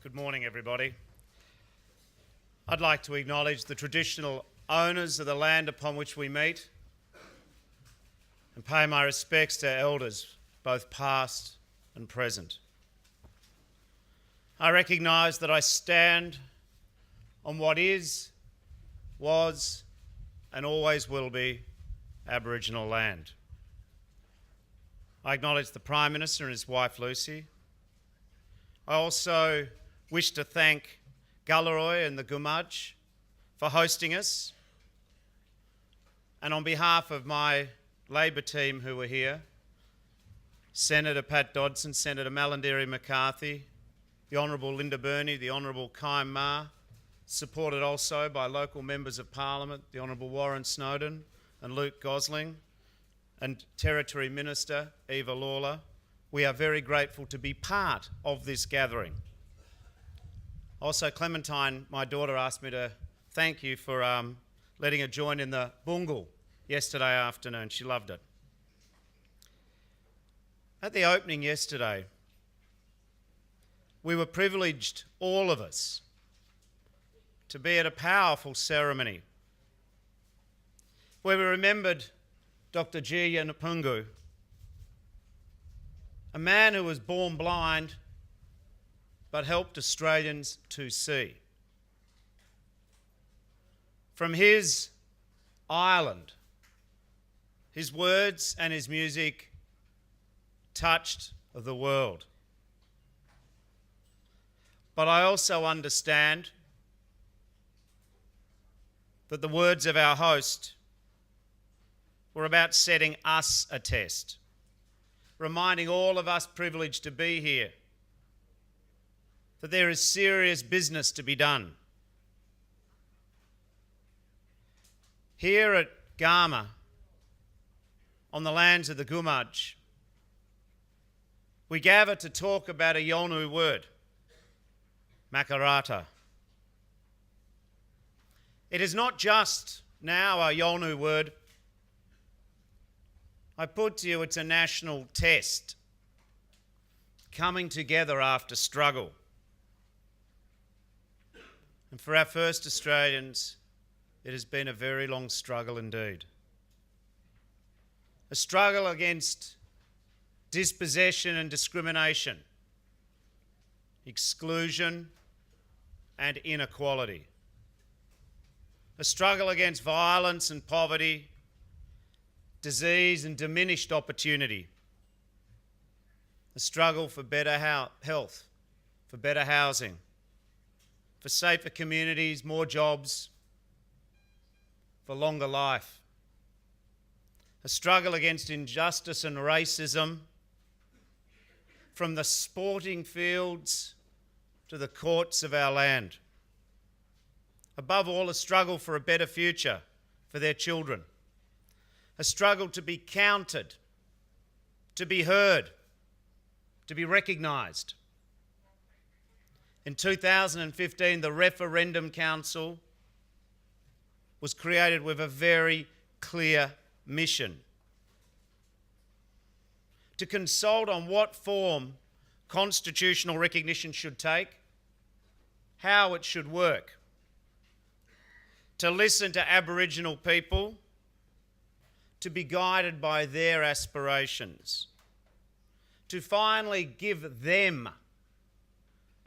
Good morning, everybody. I'd like to acknowledge the traditional owners of the land upon which we meet and pay my respects to elders, both past and present. I recognise that I stand on what is, was, and always will be Aboriginal land. I acknowledge the Prime Minister and his wife Lucy. I also wish to thank Galarrwuy and the Gumadj for hosting us. And on behalf of my Labor team who were here, Senator Pat Dodson, Senator Malarndirri McCarthy, the Honourable Linda Burney, the Honourable Kym Ma, supported also by local members of Parliament, the Honourable Warren Snowden and Luke Gosling, and Territory Minister Eva Lawler, we are very grateful to be part of this gathering. Also, Clementine, my daughter, asked me to thank you for letting her join in the bungal yesterday afternoon. She loved it. At the opening yesterday, we were privileged, all of us, to be at a powerful ceremony where we remembered Dr. G. Yanapungu, a man who was born blind but helped Australians to see. From his island, his words and his music touched the world. But I also understand that the words of our host were about setting us a test, reminding all of us privileged to be here that there is serious business to be done. Here at Garma, on the lands of the Gumadj, we gather to talk about a Yolngu word, Makarrata. It is not just now a Yolngu word. I put to you it's a national test, coming together after struggle. And for our first Australians, it has been a very long struggle indeed. A struggle against dispossession and discrimination, exclusion and inequality. A struggle against violence and poverty, disease and diminished opportunity. A struggle for better health, for better housing, for safer communities, more jobs, for longer life. A struggle against injustice and racism, from the sporting fields to the courts of our land. Above all, a struggle for a better future for their children. A struggle to be counted, to be heard, to be recognised. In 2015, the Referendum Council was created with a very clear mission: to consult on what form constitutional recognition should take, how it should work, to listen to Aboriginal people, to be guided by their aspirations, to finally give them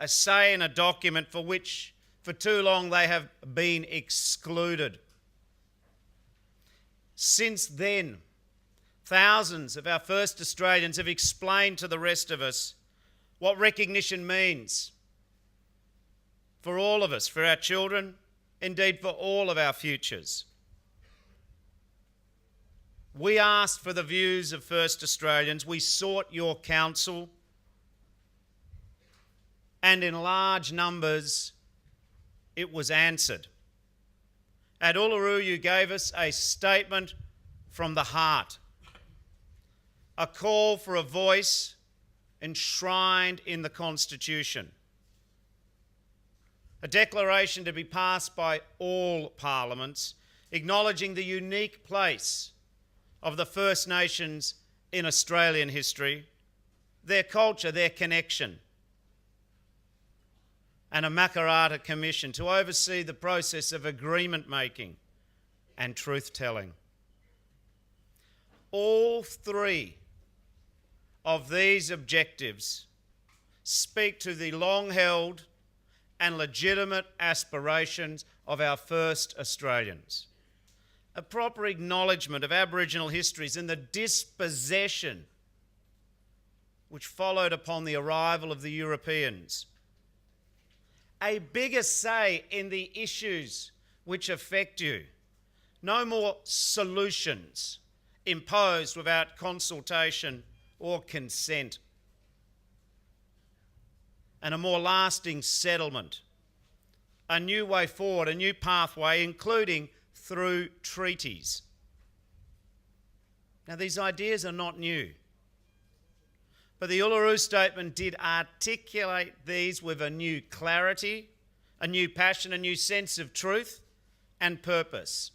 a say in a document for which for too long they have been excluded. Since then, thousands of our first Australians have explained to the rest of us what recognition means for all of us, for our children, indeed for all of our futures. We asked for the views of first Australians. We sought your counsel. And in large numbers, it was answered. At Uluru, you gave us a statement from the heart, a call for a voice enshrined in the Constitution, a declaration to be passed by all parliaments, acknowledging the unique place of the First Nations in Australian history, their culture, their connection. and a Makarrata Commission to oversee the process of agreement making and truth-telling. All three of these objectives speak to the long-held and legitimate aspirations of our first Australians. A proper acknowledgement of Aboriginal histories and the dispossession which followed upon the arrival of the Europeans. A bigger say in the issues which affect you. No more solutions imposed without consultation or consent. And a more lasting settlement. A new way forward, a new pathway, including through treaties. Now, these ideas are not new. But the Uluru Statement did articulate these with a new clarity, a new passion, a new sense of truth and purpose.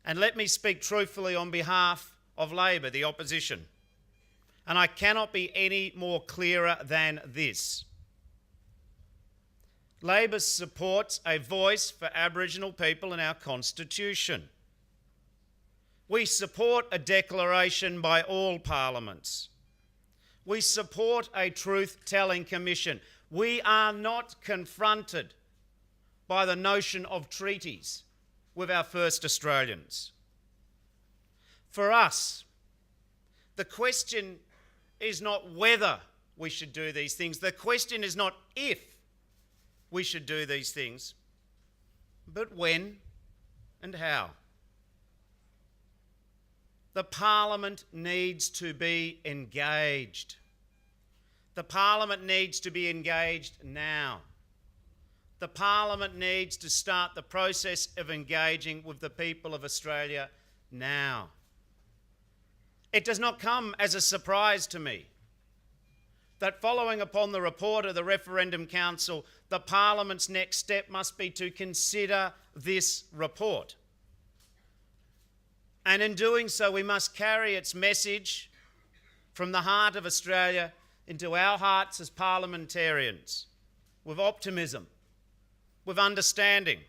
And let me speak truthfully on behalf of Labor, the opposition. And I cannot be any more clearer than this. Labor supports a voice for Aboriginal people in our Constitution. We support a declaration by all parliaments. We support a truth-telling commission. We are not confronted by the notion of treaties with our first Australians. For us, the question is not whether we should do these things. The question is not if we should do these things, but when and how. The Parliament needs to be engaged. The Parliament needs to be engaged now. The Parliament needs to start the process of engaging with the people of Australia now. It does not come as a surprise to me that following upon the report of the Referendum Council, the Parliament's next step must be to consider this report. And in doing so, we must carry its message from the heart of Australia into our hearts as parliamentarians, with optimism, with understanding,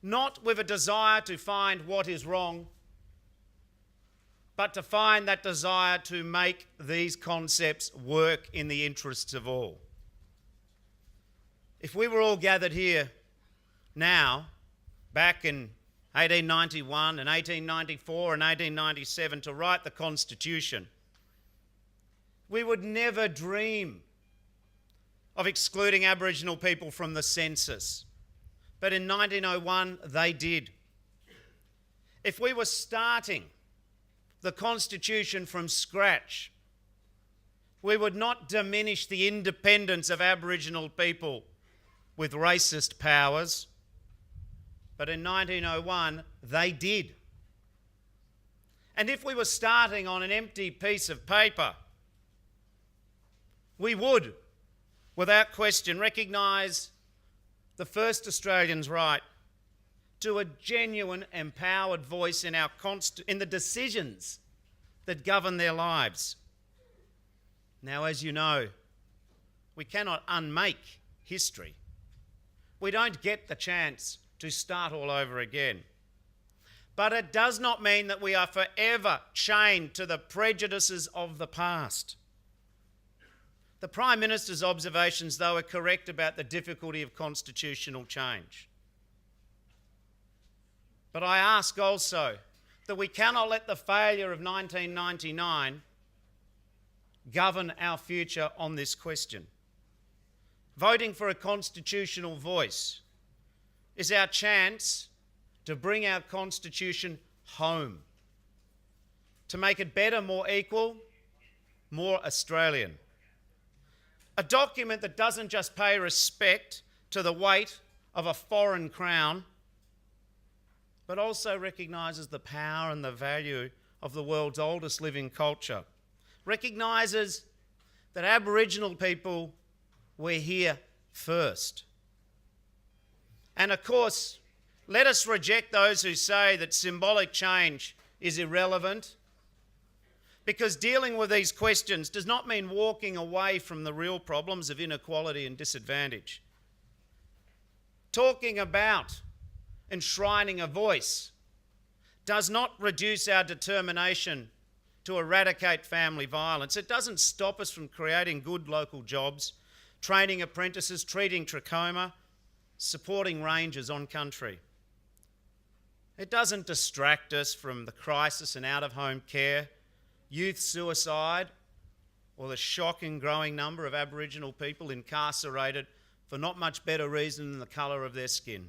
not with a desire to find what is wrong, but to find that desire to make these concepts work in the interests of all. If we were all gathered here now, back in 1891 and 1894 and 1897 to write the Constitution, we would never dream of excluding Aboriginal people from the census. But in 1901, they did. If we were starting the Constitution from scratch, we would not diminish the independence of Aboriginal people with racist powers. But in 1901, they did. And if we were starting on an empty piece of paper, we would, without question, recognise the first Australians' right to a genuine, empowered voice in the decisions that govern their lives. Now, as you know, we cannot unmake history. We don't get the chance to start all over again. But it does not mean that we are forever chained to the prejudices of the past. The Prime Minister's observations, though, are correct about the difficulty of constitutional change. But I ask also that we cannot let the failure of 1999 govern our future on this question. Voting for a constitutional voice is our chance to bring our Constitution home, to make it better, more equal, more Australian. A document that doesn't just pay respect to the weight of a foreign crown, but also recognises the power and the value of the world's oldest living culture, recognises that Aboriginal people were here first. And of course, let us reject those who say that symbolic change is irrelevant, Because dealing with these questions does not mean walking away from the real problems of inequality and disadvantage. Talking about enshrining a voice does not reduce our determination to eradicate family violence. It doesn't stop us from creating good local jobs, training apprentices, treating trachoma, supporting rangers on country. It doesn't distract us from the crisis in out-of-home care, youth suicide, or the shocking growing number of Aboriginal people incarcerated for not much better reason than the colour of their skin.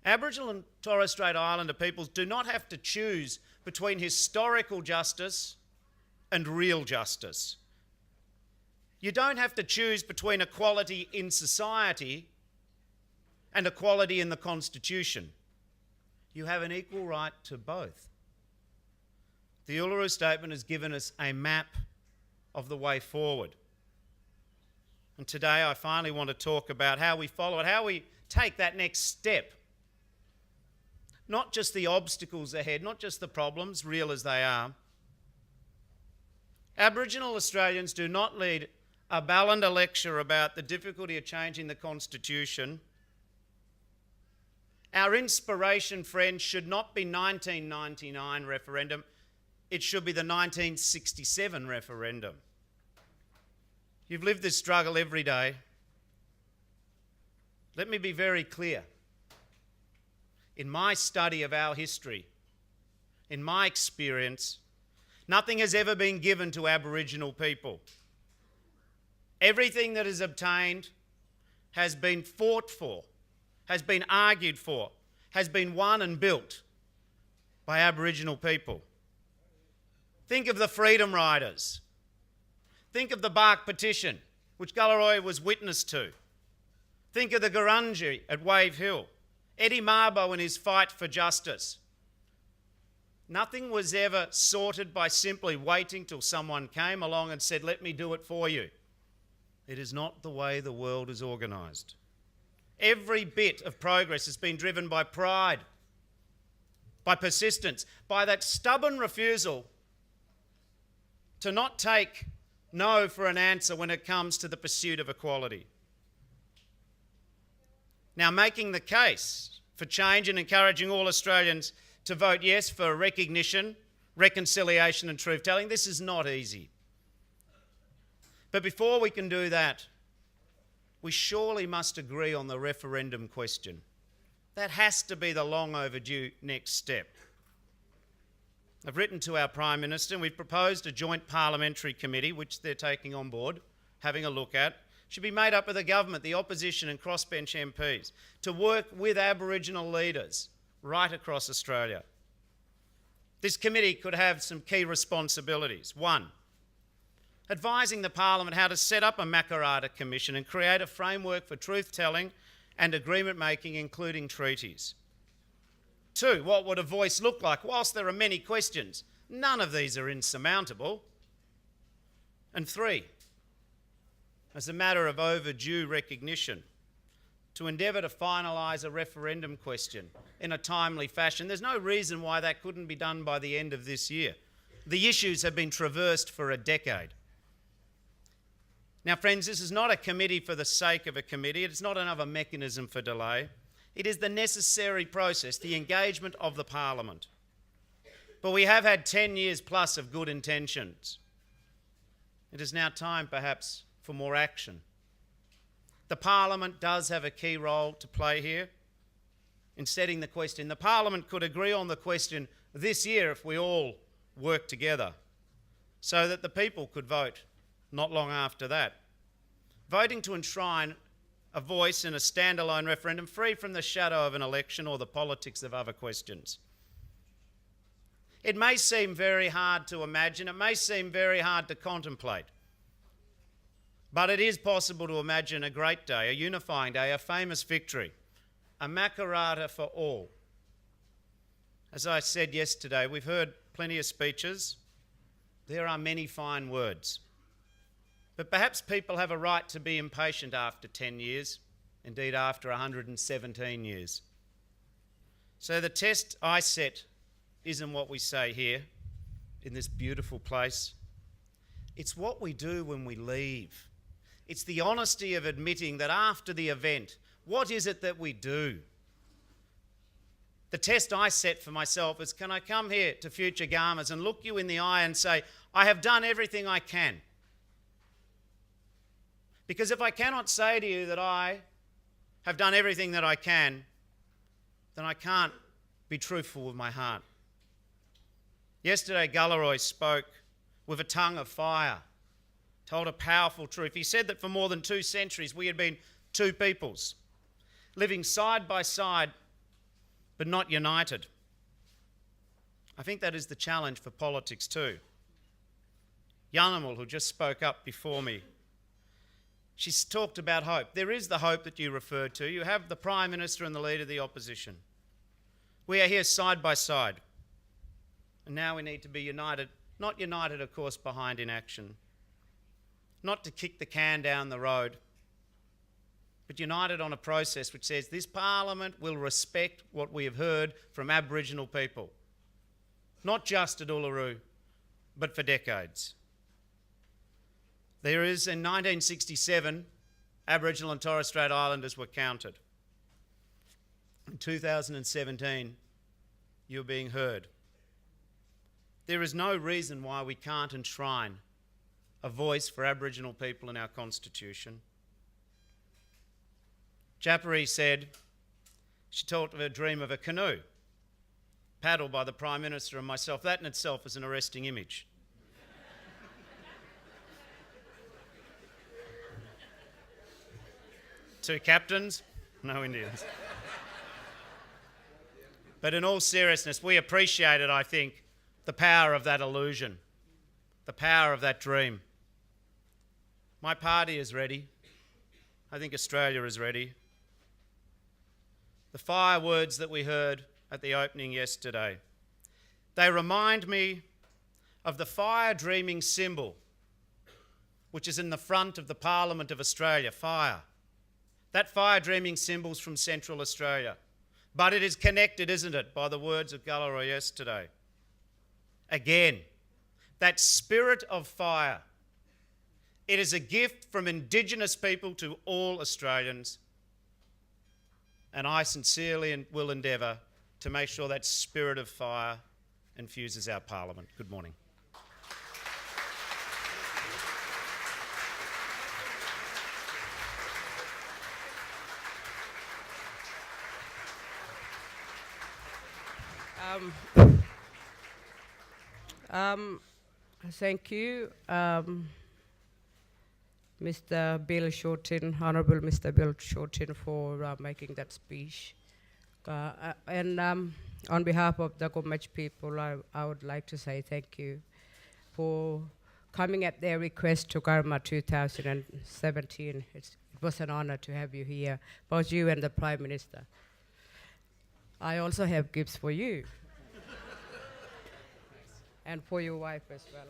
Aboriginal and Torres Strait Islander peoples do not have to choose between historical justice and real justice. You don't have to choose between equality in society and equality in the Constitution. You have an equal right to both. The Uluru Statement has given us a map of the way forward. And today I finally want to talk about how we follow it, how we take that next step. Not just the obstacles ahead, not just the problems, real as they are. Aboriginal Australians do not lead a Ballanda lecture about the difficulty of changing the Constitution. Our inspiration, friends, should not be 1999 referendum. It should be the 1967 referendum. You've lived this struggle every day. Let me be very clear. In my study of our history, in my experience, nothing has ever been given to Aboriginal people. Everything that is obtained has been fought for, has been argued for, has been won and built by Aboriginal people. Think of the Freedom Riders. Think of the Bark Petition, which Galarrwuy was witness to. Think of the Gurindji at Wave Hill. Eddie Mabo and his fight for justice. Nothing was ever sorted by simply waiting till someone came along and said, let me do it for you. It is not the way the world is organised. Every bit of progress has been driven by pride, by persistence, by that stubborn refusal to not take no for an answer when it comes to the pursuit of equality. Now, making the case for change and encouraging all Australians to vote yes for recognition, reconciliation and truth-telling, this is not easy. But before we can do that, we surely must agree on the referendum question. That has to be the long overdue next step. I've written to our Prime Minister and we've proposed a joint parliamentary committee, which they're taking on board, having a look at. Should be made up of the government, the opposition and crossbench MPs to work with Aboriginal leaders right across Australia. This committee could have some key responsibilities. One, advising the Parliament how to set up a Makarrata Commission and create a framework for truth-telling and agreement making, including treaties. Two, what would a voice look like? Whilst there are many questions, none of these are insurmountable. And three, as a matter of overdue recognition, to endeavour to finalise a referendum question in a timely fashion. There's no reason why that couldn't be done by the end of this year. The issues have been traversed for a decade. Now, friends, this is not a committee for the sake of a committee. It's not another mechanism for delay. It is the necessary process, the engagement of the Parliament. But we have had 10 years plus of good intentions. It is now time, perhaps, for more action. The Parliament does have a key role to play here in setting the question. The Parliament could agree on the question this year if we all work together so that the people could vote not long after that. Voting to enshrine a voice in a standalone referendum free from the shadow of an election or the politics of other questions. It may seem very hard to imagine, it may seem very hard to contemplate, but it is possible to imagine a great day, a unifying day, a famous victory, a Makarrata for all. As I said yesterday, we've heard plenty of speeches. There are many fine words. But perhaps people have a right to be impatient after 10 years, indeed after 117 years. So the test I set isn't what we say here, in this beautiful place. It's what we do when we leave. It's the honesty of admitting that after the event, what is it that we do? The test I set for myself is, can I come here to future Garmas and look you in the eye and say, I have done everything I can? Because if I cannot say to you that I have done everything that I can, then I can't be truthful with my heart. Yesterday, Gallaroy spoke with a tongue of fire, told a powerful truth. He said that for more than 2 centuries we had been two peoples, living side by side, but not united. I think that is the challenge for politics too. Yanamal, who just spoke up before me, she's talked about hope. There is the hope that you referred to. You have the Prime Minister and the Leader of the Opposition. We are here side by side. And now we need to be united, not united, of course, behind inaction, not to kick the can down the road, but united on a process which says this Parliament will respect what we have heard from Aboriginal people, not just at Uluru, but for decades. There is, in 1967, Aboriginal and Torres Strait Islanders were counted. In 2017, you're being heard. There is no reason why we can't enshrine a voice for Aboriginal people in our Constitution. Japari said she talked of her dream of a canoe, paddled by the Prime Minister and myself. That in itself is an arresting image. Two captains, no Indians. But in all seriousness, we appreciated, I think, the power of that illusion, the power of that dream. My party is ready. I think Australia is ready. The fire words that we heard at the opening yesterday, they remind me of the fire dreaming symbol, which is in the front of the Parliament of Australia, fire. That fire dreaming symbol's from Central Australia. But it is connected, isn't it, by the words of Gallaroy yesterday. Again, that spirit of fire. It is a gift from Indigenous people to all Australians. And I sincerely will endeavour to make sure that spirit of fire infuses our Parliament. Good morning. Thank you, Mr. Bill Shorten, Honourable Mr. Bill Shorten, for making that speech. And on behalf of the Gumatj people, I would like to say thank you for coming at their request to Garma 2017. It was an honour to have you here, both you and the Prime Minister. I also have gifts for you. And for your wife as well.